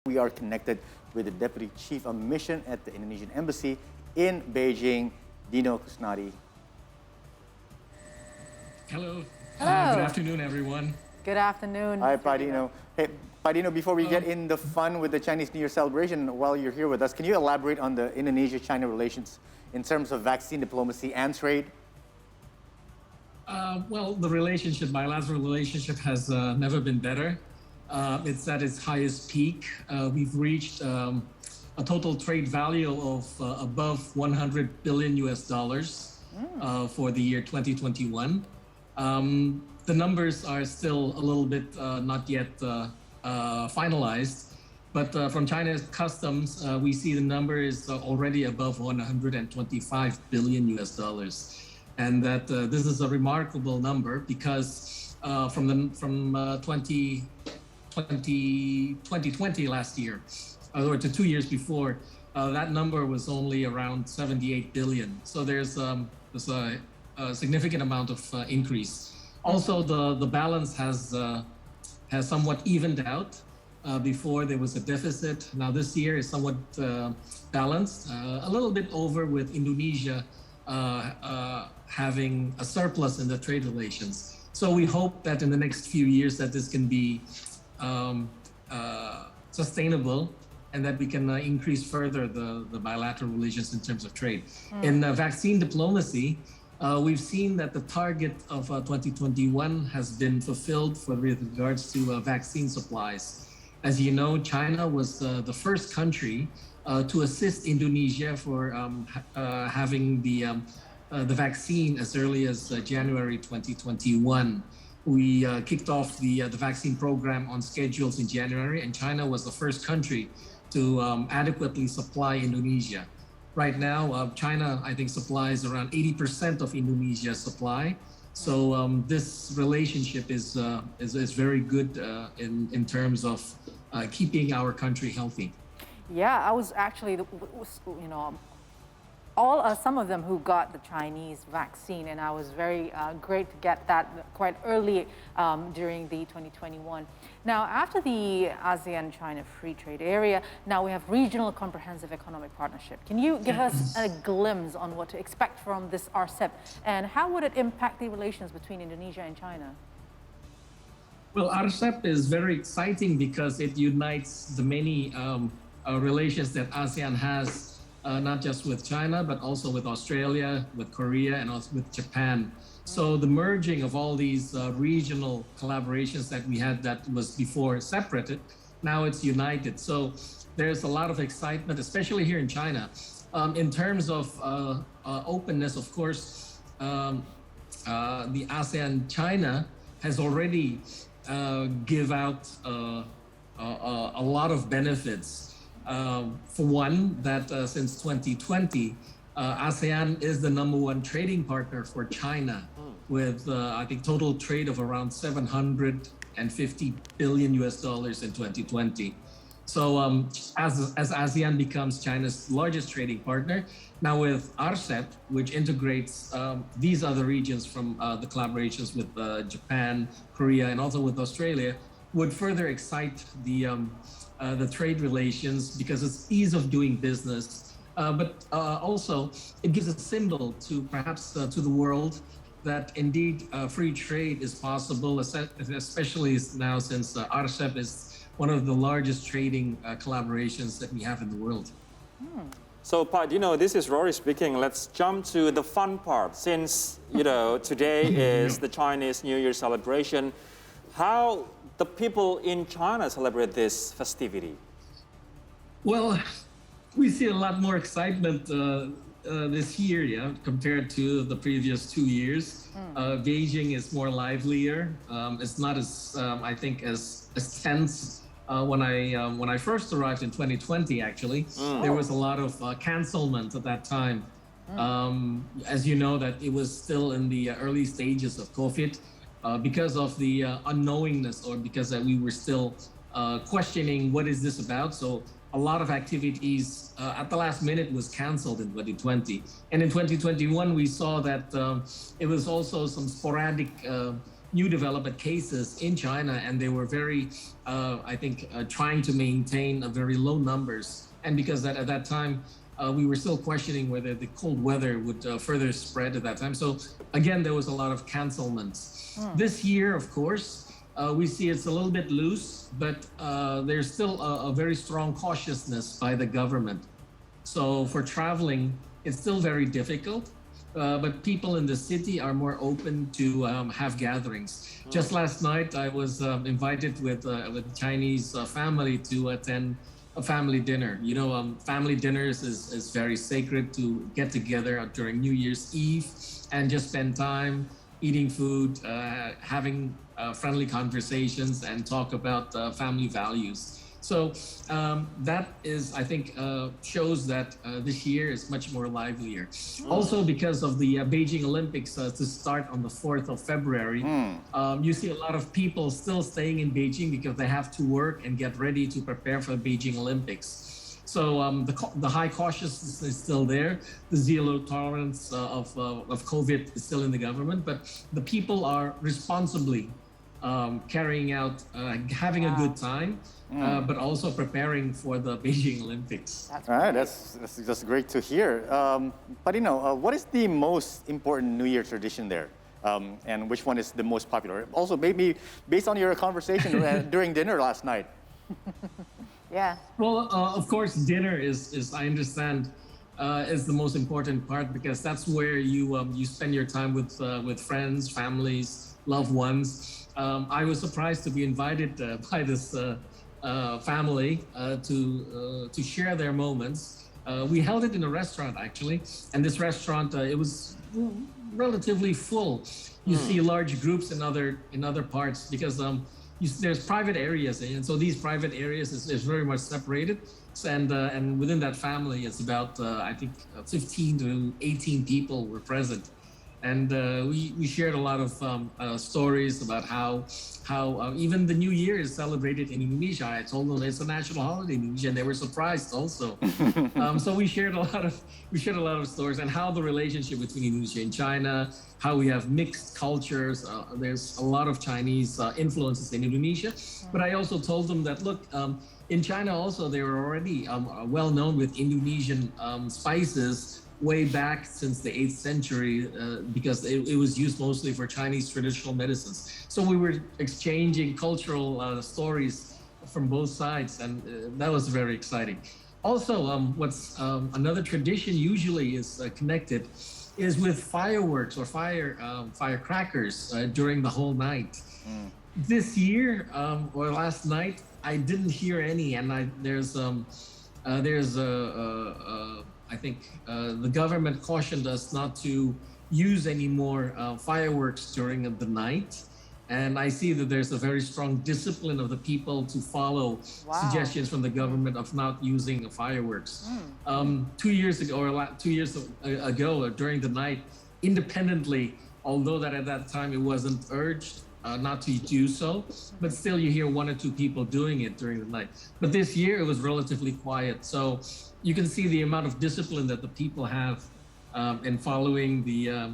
We are connected with the Deputy Chief of Mission at the Indonesian Embassy in Beijing, Dino Kusnadi. Hello. Hello. Good afternoon, everyone. Good afternoon. Hi, Dino. Hey, Dino, before we get in the fun with the Chinese New Year celebration, while you're here with us, can you elaborate on the Indonesia-China relations in terms of vaccine diplomacy and trade? Well, the relationship, bilateral relationship, has never been better. It's at its highest peak. We've reached a total trade value of above 100 billion US dollars for the year 2021. The numbers are still a little bit not yet finalized, but from China's customs, we see the number is already above 125 billion US dollars. And that this is a remarkable number because from 2020 last year, or to 2 years before, that number was only around 78 billion. So there's a significant amount of increase. Also, the balance has somewhat evened out. Before there was a deficit. Now this year is somewhat balanced, a little bit over with Indonesia having a surplus in the trade relations. So we hope that in the next few years that this can be sustainable and that we can increase further the bilateral relations in terms of trade. In vaccine diplomacy, we've seen that the target of 2021 has been fulfilled with regards to vaccine supplies. As you know, China was the first country to assist Indonesia for having the vaccine as early as January 2021. We kicked off the vaccine program on schedules in January, and China was the first country to adequately supply Indonesia. Right now, China, I think, supplies around 80% of Indonesia's supply. So this relationship is very good in terms of keeping our country healthy. Yeah, I was actually, some of them who got the Chinese vaccine, and I was very great to get that quite early during the 2021. Now, after the ASEAN-China Free Trade Area, now we have Regional Comprehensive Economic Partnership. Can you give us a glimpse on what to expect from this RCEP, and how would it impact the relations between Indonesia and China? Well, RCEP is very exciting because it unites the many relations that ASEAN has, not just with China, but also with Australia, with Korea, and also with Japan. So the merging of all these regional collaborations that we had that was before separated, now it's united. So there's a lot of excitement, especially here in China. In terms of openness, of course, the ASEAN-China has already give out a lot of benefits. For one, that since 2020, ASEAN is the #1 trading partner for China with, I think, total trade of around 750 billion US dollars in 2020. So as ASEAN becomes China's largest trading partner, now with RCEP, which integrates these other regions from the collaborations with Japan, Korea, and also with Australia, would further excite the trade relations because it's ease of doing business, but also it gives a symbol to perhaps to the world that indeed free trade is possible, especially now since RCEP is one of the largest trading collaborations that we have in the world. So, Dino, this is Rory speaking. Let's jump to the fun part. Since, today is the Chinese New Year celebration, how the people in China celebrate this festivity? Well, we see a lot more excitement this year, compared to the previous 2 years. Beijing is more livelier. It's not as, I think, as tense. When I first arrived in 2020, actually, there was a lot of cancelment at that time. As you know, that it was still in the early stages of COVID. Because of the unknowingness, or because we were still questioning what is this about. So a lot of activities at the last minute was canceled in 2020. And in 2021, we saw that it was also some sporadic new development cases in China, and they were very, I think, trying to maintain a very low numbers. And because at that time, we were still questioning whether the cold weather would further spread at that time. So again, there was a lot of cancelments. This year, of course, we see it's a little bit loose, but there's still a very strong cautiousness by the government. So for traveling, it's still very difficult. But people in the city are more open to have gatherings. Just last night, I was invited with a Chinese family to attend a family dinner. You know, family dinners is very sacred to get together during New Year's Eve and just spend time eating food, having friendly conversations, and talk about family values. So that is, I think, shows that this year is much more livelier. Also, because of the Beijing Olympics to start on the 4th of February, you see a lot of people still staying in Beijing because they have to work and get ready to prepare for the Beijing Olympics. So the high cautiousness is still there. The zero tolerance of COVID is still in the government, but the people are responsibly carrying out, having a good time, but also preparing for the Beijing Olympics. All right, that's great to hear. But what is the most important New Year tradition there? And which one is the most popular? Also, maybe based on your conversation during dinner last night. Yeah. Well, of course, dinner is I understand, is the most important part, because that's where you spend your time with friends, families, loved ones. I was surprised to be invited by this family to share their moments. We held it in a restaurant, actually, and this restaurant it was relatively full. You see large groups in other parts because there's private areas, and so these private areas is very much separated. And within that family, it's about I think 15 to 18 people were present. And we shared a lot of stories about how even the New Year is celebrated in Indonesia. I told them it's a national holiday in Indonesia, and they were surprised also. So we shared a lot of stories, and how the relationship between Indonesia and China, how we have mixed cultures. There's a lot of Chinese influences in Indonesia, but I also told them that look. In China also, they were already well known with Indonesian spices way back since the 8th century because it was used mostly for Chinese traditional medicines. So we were exchanging cultural stories from both sides, and that was very exciting. Also, what's another tradition usually is connected is with fireworks or firecrackers during the whole night. This year or last night, I didn't hear any, and I think the government cautioned us not to use any more fireworks during the night. And I see that there's a very strong discipline of the people to follow suggestions from the government of not using fireworks. 2 years ago, or 2 years ago, during the night, independently, although that at that time it wasn't urged not to do so, but still you hear 1 or 2 people doing it during the night. But this year it was relatively quiet. So you can see the amount of discipline that the people have in following the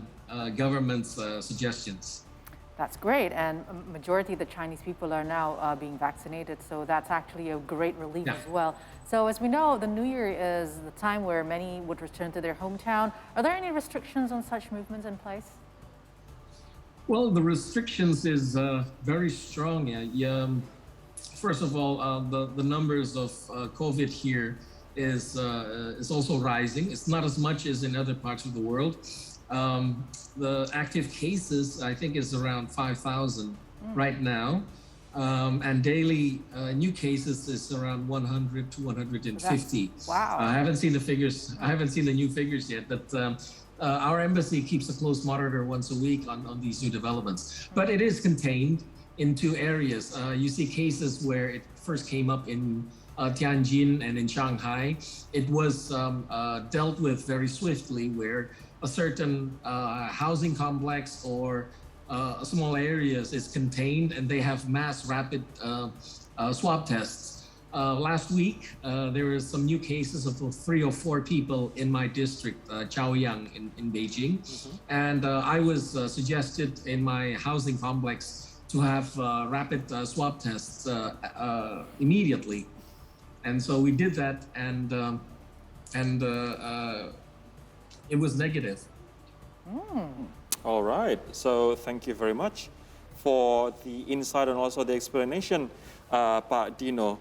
government's suggestions. That's great, and a majority of the Chinese people are now being vaccinated, so that's actually a great relief as well. So as we know, the New Year is the time where many would return to their hometown. Are there any restrictions on such movements in place? Well, the restrictions is very strong. First of all, the numbers of COVID here is also rising. It's not as much as in other parts of the world. The active cases, I think, is around 5,000 right now. And daily new cases is around 100 to 150. Wow. I haven't seen the figures. I haven't seen the new figures yet, but our embassy keeps a close monitor once a week on these new developments. But it is contained in 2 areas. You see cases where it first came up in Tianjin and in Shanghai. It was dealt with very swiftly, where a certain housing complex or small areas is contained, and they have mass rapid swab tests. last week, there were some new cases of 3 or 4 people in my district, Chaoyang in Beijing. And I was suggested in my housing complex to have rapid swab tests immediately. And so we did that, and it was negative. All right. So thank you very much for the insight and also the explanation, Pak Dino,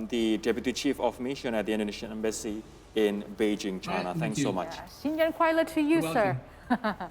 the Deputy Chief of Mission at the Indonesian Embassy in Beijing, China. Thank Thanks you. so much. 新年快乐 to you, You're sir. welcome.